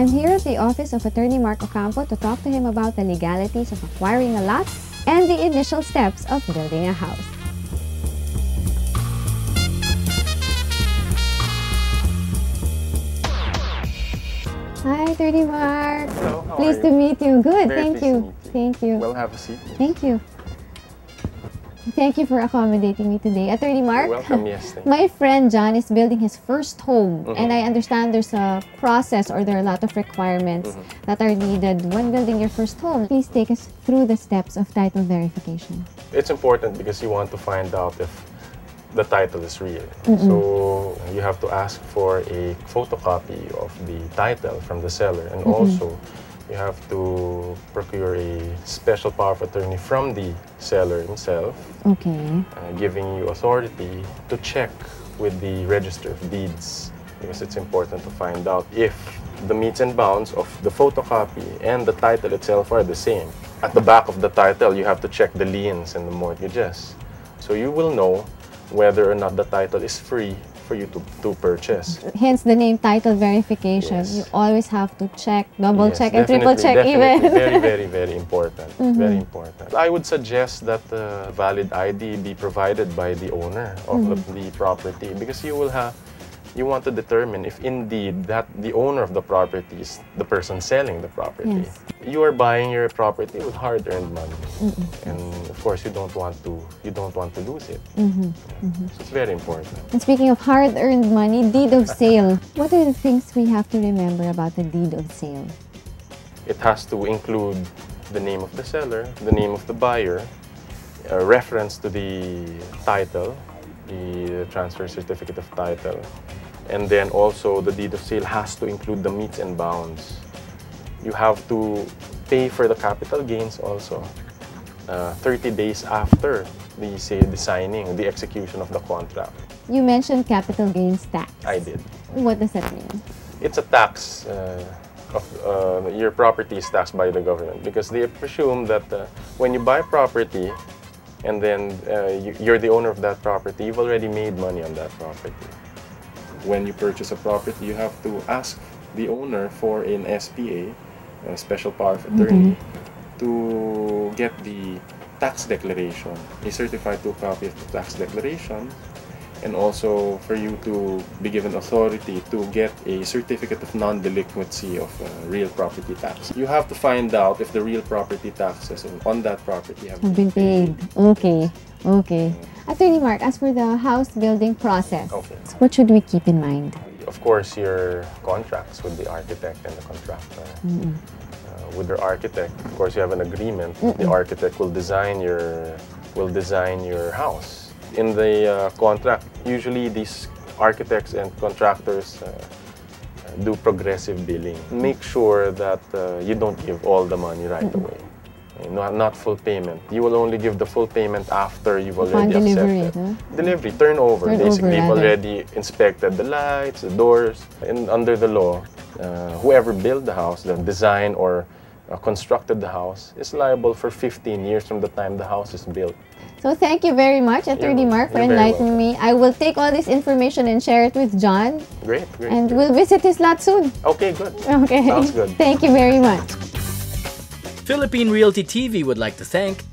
I'm here at the office of Attorney Mark Ocampo to talk to him about the legalities of acquiring a lot and the initial steps of building a house. Hi, Attorney Mark. Hello, how Pleased are you? to meet you. Good, Very thank pleased to you. meet you. Thank you. Well, have a seat. Thank you. Thank you for accommodating me today. Attorney Mark? You're welcome, yes. Thank you. My friend John is building his first home, and I understand there's a process or there are a lot of requirements that are needed when building your first home. Please take us through the steps of title verification. It's important because you want to find out if the title is real. So you have to ask for a photocopy of the title from the seller, and also you have to procure a special power of attorney from the seller himself, Okay. giving you authority to check with the Register of Deeds, because it's important to find out if the metes and bounds of the photocopy and the title itself are the same. At the back of the title, you have to check the liens and the mortgages. So you will know whether or not the title is free for you to purchase. Hence the name title verification. Yes. You always have to check, double Yes, check, and triple check definitely. even. Very, very, very important. Very important. I would suggest that a valid ID be provided by the owner of the property, because you want to determine if indeed that the owner of the property is the person selling the property. Yes. You are buying your property with hard-earned money, and of course you don't want to lose it. So it's very important. And speaking of hard-earned money, deed of sale. What are the things we have to remember about the deed of sale? It has to include the name of the seller, the name of the buyer, a reference to the title, the transfer certificate of title, and then also the deed of sale has to include the metes and bounds. You have to pay for the capital gains also 30 days after the signing, the execution of the contract. You mentioned capital gains tax. I did. What does that mean? It's a tax of your property is taxed by the government, because they presume that when you buy property and then you're the owner of that property, you've already made money on that property. When you purchase a property, you have to ask the owner for an SPA, a special power of attorney, to get the tax declaration, a certified 2-copy of the tax declaration, and also for you to be given authority to get a certificate of non-delinquency of real property tax. You have to find out if the real property taxes on that property have Been paid. Okay. Okay. Attorney Mark, as for the house building process, what should we keep in mind? Of course, your contracts with the architect and the contractor. With the architect, of course, you have an agreement. The architect will design your house. In the contract, usually these architects and contractors do progressive billing. Make sure that you don't give all the money right away. Not full payment. You will only give the full payment after you've already accepted. Delivery, turnover. Basically, you've already inspected the lights, the doors. And under the law, whoever built the house, the design or constructed the house, is liable for 15 years from the time the house is built. So thank you very much, Attorney Mark, for enlightening me. I will take all this information and share it with John. Great, great. And we'll visit his lot soon. Okay, good. Okay. Sounds good. Thank you very much. Philippine Realty TV would like to thank